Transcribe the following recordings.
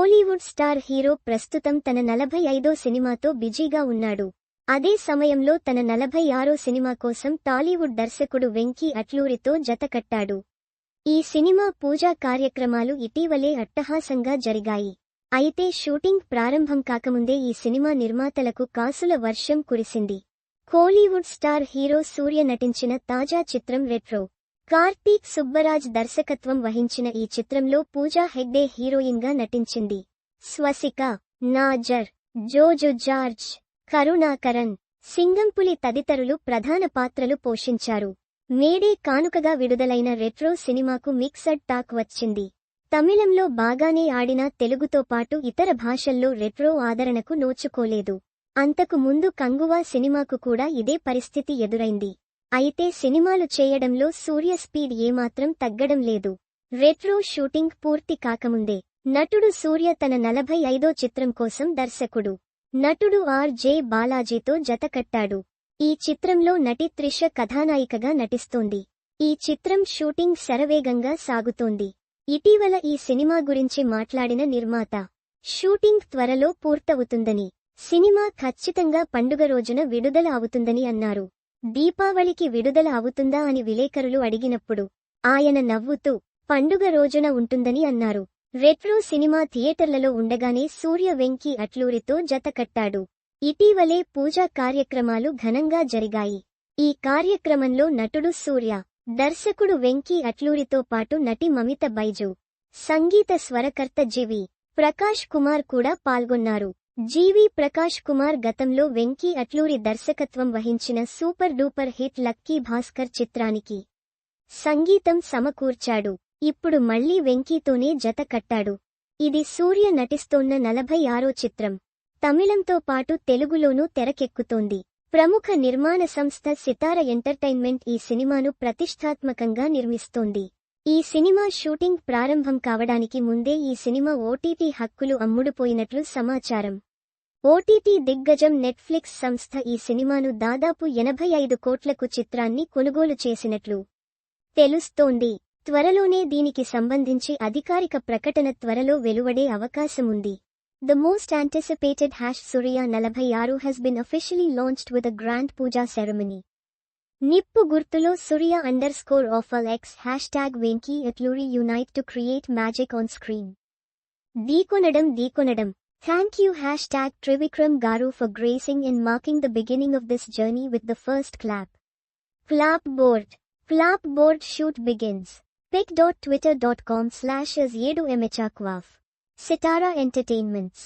Kollywood star hero ప్రస్తుతం తన 45వ సినిమాతో బిజీగా ఉన్నాడు. అదే సమయంలో తన 46వ సినిమా కోసం టాలీవుడ్ దర్శకుడు వెంకీ అట్లూరితో జతకట్టాడు. ఈ సినిమా పూజా కార్యక్రమాలు ఇటీవలే అట్టహాసంగా జరిగాయి. అయితే షూటింగ్ ప్రారంభం కాకముందే ఈ సినిమా నిర్మాతలకు కాసుల వర్షం కురిసింది. కోలీవుడ్ స్టార్ హీరో సూర్య నటించిన తాజా చిత్రం రెట్రో. కార్తీక్ సుబ్బరాజ్ దర్శకత్వం వహించిన ఈ చిత్రంలో పూజా హెగ్డే హీరోయిన్గా నటించింది. స్వసిక, నాజర్, జోజు జార్జ్, కరుణాకరన్, సింగంపులి తదితరులు ప్రధాన పాత్రలు పోషించారు. మేడే కానుకగా విడుదలైన రెట్రో సినిమాకు మిక్సడ్ టాక్ వచ్చింది. తమిళంలో బాగానే ఆడినా తెలుగుతో పాటు ఇతర భాషల్లో రెట్రో ఆదరణకు నోచుకోలేదు. అంతకు ముందు కంగువా సినిమాకు కూడా ఇదే పరిస్థితి ఎదురైంది. అయితే సినిమాలు చేయడంలో సూర్య స్పీడ్ ఏమాత్రం తగ్గడం లేదు. రెట్రో షూటింగ్ పూర్తి కాకముందే నటుడు సూర్య తన 45వ చిత్రం కోసం దర్శకుడు, నటుడు ఆర్.జె. బాలాజీతో జతకట్టాడు. ఈ చిత్రంలో నటి త్రిష కథానాయికగా నటిస్తోంది. ఈ చిత్రం షూటింగ్ శరవేగంగా సాగుతోంది. ఇటీవల ఈ సినిమా గురించి మాట్లాడిన నిర్మాత, షూటింగ్ త్వరలో పూర్తవుతుందని, సినిమా ఖచ్చితంగా పండుగ రోజున విడుదల అవుతుందని అన్నారు. దీపావళికి విడుదల అవుతుందా అని విలేకరులు అడిగినప్పుడు ఆయన నవ్వుతూ పండుగ రోజున ఉంటుందని అన్నారు. రెట్రో సినిమా థియేటర్లలో ఉండగానే సూర్య వెంకీ అట్లూరితో జతకట్టాడు. ఇటీవలే పూజా కార్యక్రమాలు ఘనంగా జరిగాయి. ఈ కార్యక్రమంలో నటుడు సూర్య, దర్శకుడు వెంకీ అట్లూరితో పాటు నటి మమిత బైజు, సంగీత స్వరకర్త జి.వి. ప్రకాష్ కుమార్ కూడా పాల్గొన్నారు. జి.వి. ప్రకాష్ కుమార్ గతంలో వెంకీ అట్లూరి దర్శకత్వం వహించిన super duper hit lucky Bhaskar చిత్రానికి సంగీతం సమకూర్చాడు. ఇప్పుడు మళ్లీ వెంకీతోనే జత కట్టాడు. ఇది సూర్య నటిస్తోన్న 46వ చిత్రం. తమిళంతో పాటు తెలుగులోనూ తెరకెక్కుతోంది. ప్రముఖ నిర్మాణ సంస్థ సితార ఎంటర్టైన్మెంట్ ఈ సినిమాను ప్రతిష్టాత్మకంగా నిర్మిస్తోంది. ఈ సినిమా షూటింగ్ ప్రారంభం కావడానికి ముందే ఈ సినిమా ఓటీటీ హక్కులు అమ్ముడుపోయినట్లు సమాచారం. ఓటీటీ దిగ్గజం నెట్ఫ్లిక్స్ సంస్థ ఈ సినిమాను దాదాపు 85 కోట్లకు చిత్రాన్ని కొనుగోలు చేసినట్లు తెలుస్తోంది. త్వరలోనే దీనికి సంబంధించి అధికారిక ప్రకటన త్వరలో వెలువడే అవకాశముంది. The most anticipated #Surya 46 has been officially launched with a grand puja ceremony. నిప్పు గుర్తులో Surya_OFL_X #Venki Atluri unite to create magic on screen. Deekonadam. Thank you #Trivikram Garu for gracing and marking the beginning of this journey with the first clap. Clapboard shoot begins. pic.twitter.com/as7mhaqwaf. Sitara Entertainments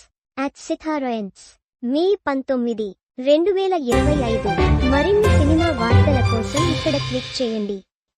@SitaraEnts. May 19, 2025. మరిన్ని cinema వార్తల కోసం ఇక్కడ click చేయండి.